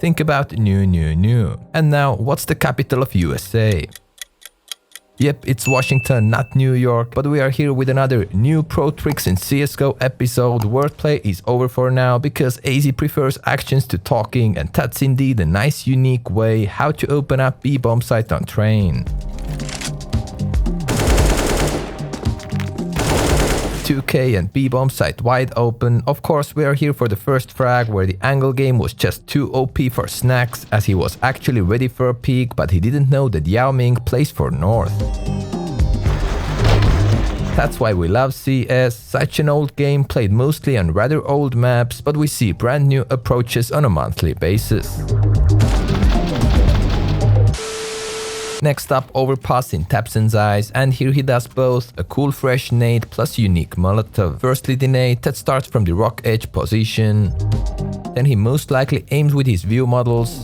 Think about new. And now, what's the capital of USA? Yep, it's Washington, not New York, but we are here with another new pro tricks in CSGO episode. Wordplay is over for now because AZ prefers actions to talking, and that's indeed a nice unique way how to open up B-bomb site on train. 2K and B-bomb site wide open. Of course, we are here for the first frag where the angle game was just too OP for Snacks, as he was actually ready for a peek, but he didn't know that 𝑻𝑹𝑰𝑪𝑲𝑺 plays for North. That's why we love CS, such an old game played mostly on rather old maps, but we see brand new approaches on a monthly basis. Next up, Overpass in 𝑻𝑹𝑰ℎ𝑰ℎ𝑚𝑲𝑺, and here he does both a cool fresh nade plus unique Molotov. Firstly the nade that starts from the rock edge position, then he most likely aims with his view models,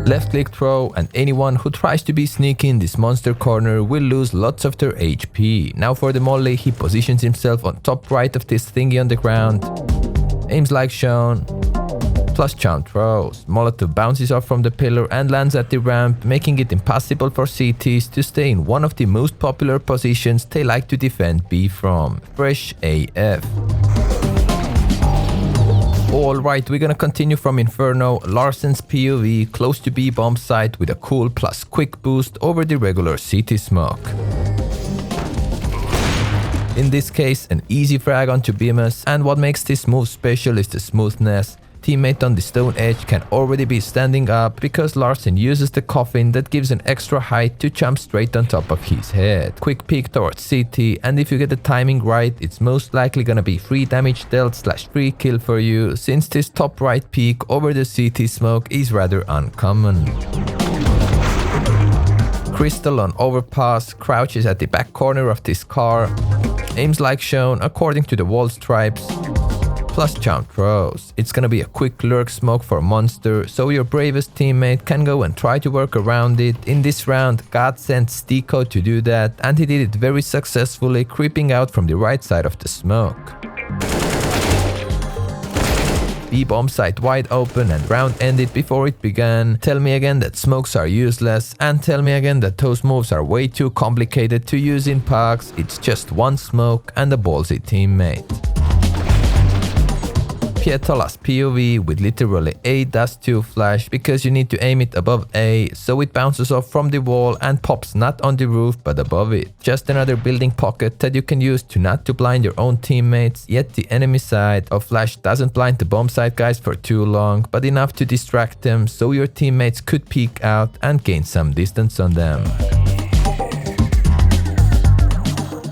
left click throw, and anyone who tries to be sneaky in this monster corner will lose lots of their HP. Now for the molly, he positions himself on top right of this thingy on the ground, aims like shown, plus jump throws. Molotov bounces off from the pillar and lands at the ramp, making it impossible for CTs to stay in one of the most popular positions they like to defend B from. Fresh AF. Alright, we're gonna continue from Inferno, Larsen's POV close to B-bomb site with a cool plus quick boost over the regular CT smoke. In this case, an easy frag onto �𝑰ℇ𝑰ℎ𝑚𝑲𝑺, and what makes this move special is the smoothness. Teammate on the stone edge can already be standing up because Larsen uses the coffin that gives an extra height to jump straight on top of his head. Quick peek towards CT, and if you get the timing right, it's most likely gonna be free damage dealt / free kill for you, since this top right peek over the CT smoke is rather uncommon. Crystal on Overpass crouches at the back corner of this car, aims like shown according to the wall stripes, plus jump throws. It's gonna be a quick lurk smoke for monster, so your bravest teammate can go and try to work around it. In this round, God sent csgo to do that, and he did it very successfully, creeping out from the right side of the smoke. B-bomb site wide open and round ended before it began. Tell me again that smokes are useless, and tell me again that those moves are way too complicated to use in pucks. It's just one smoke and a ballsy teammate. 𝑃𝑒𝑡𝑎's POV with literally a Dust II flash, because you need to aim it above A, so it bounces off from the wall and pops not on the roof but above it. Just another building pocket that you can use to not to blind your own teammates, yet the enemy side of flash doesn't blind the bomb site guys for too long, but enough to distract them so your teammates could peek out and gain some distance on them.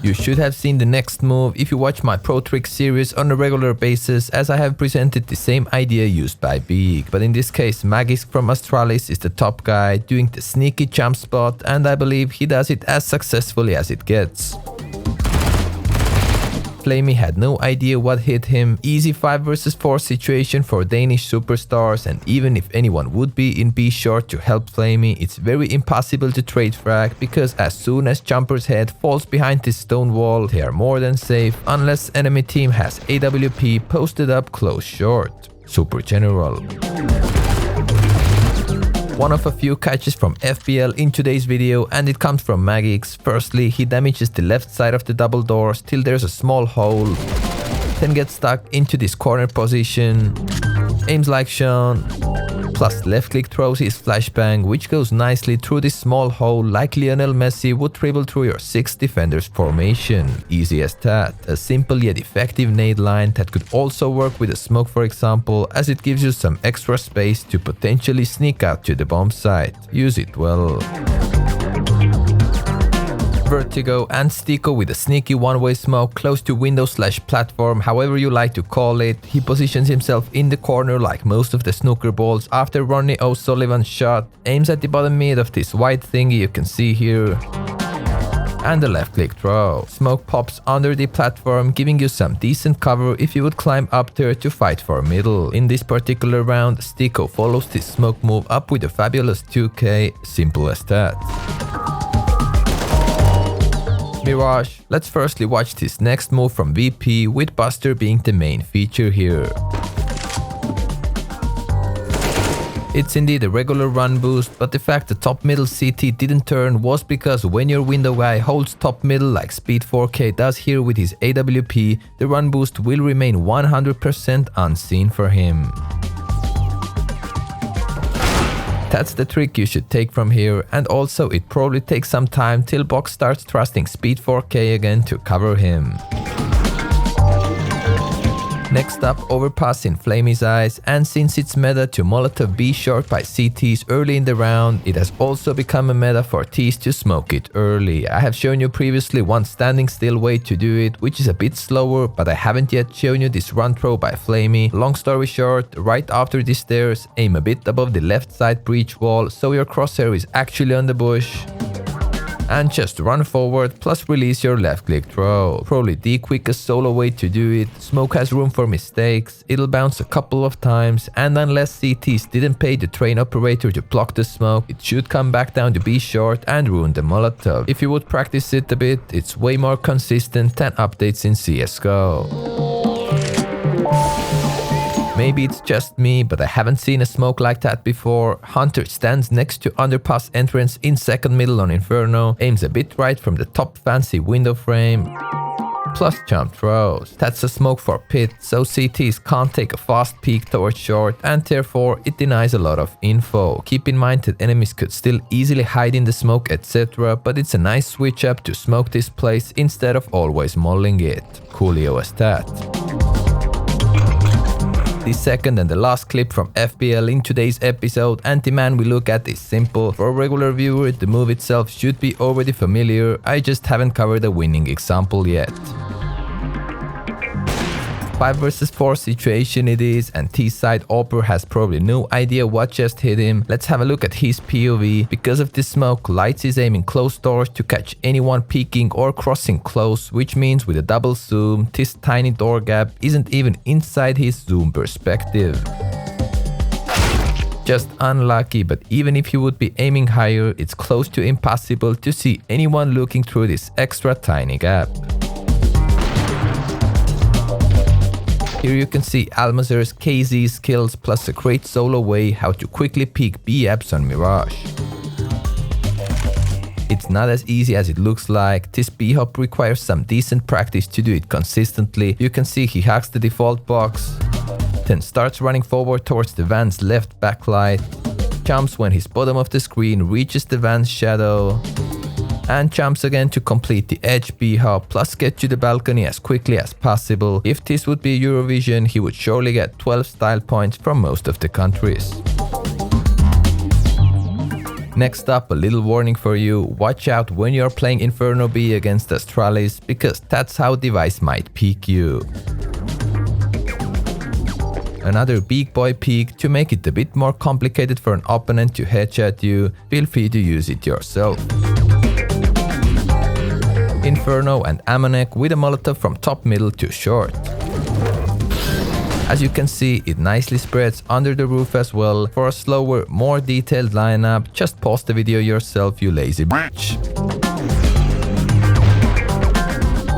You should have seen the next move if you watch my pro trick series on a regular basis, as I have presented the same idea used by Big, but in this case 𝑚𝑰𝑠𝑗 from 𝑎stralis is the top guy doing the sneaky jump spot, and I believe he does it as successfully as it gets. 𝑻𝑹𝑰ℎ𝑚𝑲𝑺 had no idea what hit him. Easy 5 vs 4 situation for Danish superstars, and even if anyone would be in B short to help 𝑻𝑹𝑰ℎ𝑚𝑲𝑺, it's very impossible to trade frag, because as soon as Jumper's head falls behind this stone wall, they are more than safe unless enemy team has AWP posted up close short. Super general. One of a few catches from FPL in today's video, and it comes from 𝑚𝑰𝑠𝑗. Firstly, he damages the left side of the double doors till there's a small hole, then gets stuck into this corner position, aims like shown, plus left click throws his flashbang, which goes nicely through this small hole like Lionel Messi would dribble through your 6 defenders formation. Easy as that. A simple yet effective nade line that could also work with a smoke, for example, as it gives you some extra space to potentially sneak out to the bomb site. Use it well. Vertigo and csgo with a sneaky one-way smoke close to window / platform, however you like to call it. He positions himself in the corner like most of the snooker balls after Ronnie O'Sullivan's shot, aims at the bottom mid of this white thingy you can see here, and a left click throw. Smoke pops under the platform, giving you some decent cover if you would climb up there to fight for middle. In this particular round, csgo follows this smoke move up with a fabulous 2K, simple as that. Mirage. Let's firstly watch this next move from VP, with Buster being the main feature here. It's indeed a regular run boost, but the fact the top middle CT didn't turn was because when your window guy holds top middle like Speed 4K does here with his AWP, the run boost will remain 100% unseen for him. That's the trick you should take from here, and also it probably takes some time till Box starts trusting Speed 4K again to cover him. Next up, Overpass in 𝑻𝑹𝑰ℎ𝑪𝑲𝑺, and since it's meta to Molotov B short by CTs early in the round, it has also become a meta for Ts to smoke it early. I have shown you previously one standing still way to do it, which is a bit slower, but I haven't yet shown you this run throw by 𝑻𝑹𝑰ℎ𝑪𝑲𝑺. Long story short, right after the stairs, aim a bit above the left side breach wall so your crosshair is actually on the bush. And just run forward plus release your left click throw. Probably the quickest solo way to do it. Smoke has room for mistakes, it'll bounce a couple of times, and unless CTs didn't pay the train operator to block the smoke, it should come back down to B short and ruin the Molotov. If you would practice it a bit, it's way more consistent than updates in CSGO. Maybe it's just me, but I haven't seen a smoke like that before. Hunter stands next to underpass entrance in second middle on Inferno, aims a bit right from the top fancy window frame, plus jump throws. That's a smoke for pit, so CTs can't take a fast peek towards short, and therefore it denies a lot of info. Keep in mind that enemies could still easily hide in the smoke etc, but it's a nice switch up to smoke this place instead of always molling it. Coolio as that. The second and the last clip from FPL in today's episode, and the man we look at is simple. For a regular viewer, the move itself should be already familiar, I just haven't covered a winning example yet. 5 versus 4 situation it is, and T-side Opper has probably no idea what just hit him. Let's have a look at his POV. Because of the smoke, Lights is aiming close doors to catch anyone peeking or crossing close, which means with a double zoom, this tiny door gap isn't even inside his zoom perspective. Just unlucky, but even if you would be aiming higher, it's close to impossible to see anyone looking through this extra tiny gap. Here you can see 𝑻𝑹𝑰ℎ𝑪𝑲𝑺's KZ skills plus a great solo way how to quickly peek B-apps on Mirage. It's not as easy as it looks like, this B-hop requires some decent practice to do it consistently. You can see he hacks the default box, then starts running forward towards the van's left backlight, jumps when his bottom of the screen reaches the van's shadow, and jumps again to complete the edge B-hop plus get to the balcony as quickly as possible. If this would be Eurovision, he would surely get 12 style points from most of the countries. Next up, a little warning for you, watch out when you're playing Inferno B against Astralis, because that's how device might peek you. Another big boy peek to make it a bit more complicated for an opponent to headshot you, feel free to use it yourself. Inferno and 𝑻𝑹𝑰ℎ𝑪𝑲𝑺 with a Molotov from top middle to short. As you can see, it nicely spreads under the roof as well. For a slower, more detailed lineup, just pause the video yourself, you lazy bitch.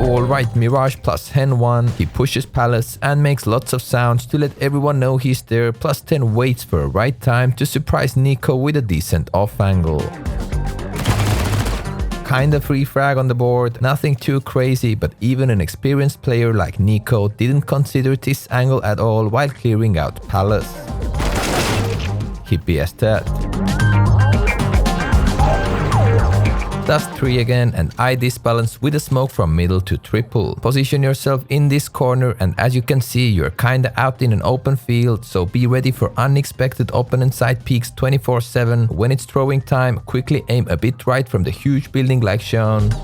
Alright, Mirage plus hen 1, he pushes palace and makes lots of sounds to let everyone know he's there, plus 10 waits for a right time to surprise NadeKing with a decent off angle. Kinda free frag on the board, nothing too crazy, but even an experienced player like NadeKing didn't consider this angle at all while clearing out palace. Hippie as that. Dust 3 again, and I disbalance with a smoke from middle to triple. Position yourself in this corner, and as you can see, you're kinda out in an open field, so be ready for unexpected opponent side peeks 24/7. When it's throwing time, quickly aim a bit right from the huge building like shown,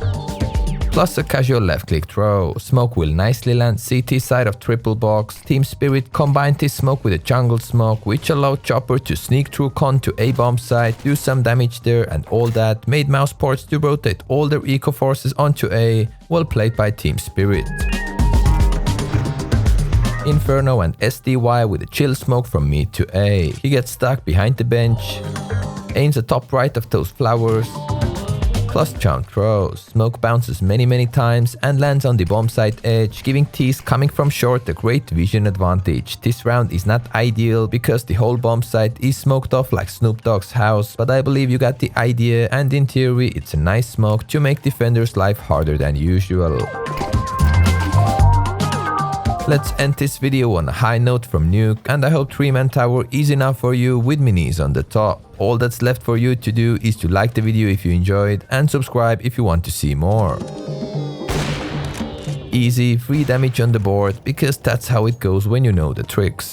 plus a casual left click throw. Smoke will nicely land CT side of triple box. Team Spirit combined this smoke with a jungle smoke, which allowed Chopper to sneak through con to A bomb side, do some damage there, and all that made mouse ports to rotate all their eco forces onto A. Well played by Team Spirit. Inferno and SDY with a chill smoke from mid to A. He gets stuck behind the bench, aims the top right of those flowers, plus charm throws. Smoke bounces many times and lands on the bomb site edge, giving tees coming from short a great vision advantage. This round is not ideal because the whole bomb site is smoked off like Snoop Dogg's house, but I believe you got the idea, and in theory it's a nice smoke to make defenders' life harder than usual. Let's end this video on a high note from Nuke, and I hope 3-man tower is enough for you with minis on the top. All that's left for you to do is to like the video if you enjoyed and subscribe if you want to see more. Easy, free damage on the board, because that's how it goes when you know the tricks.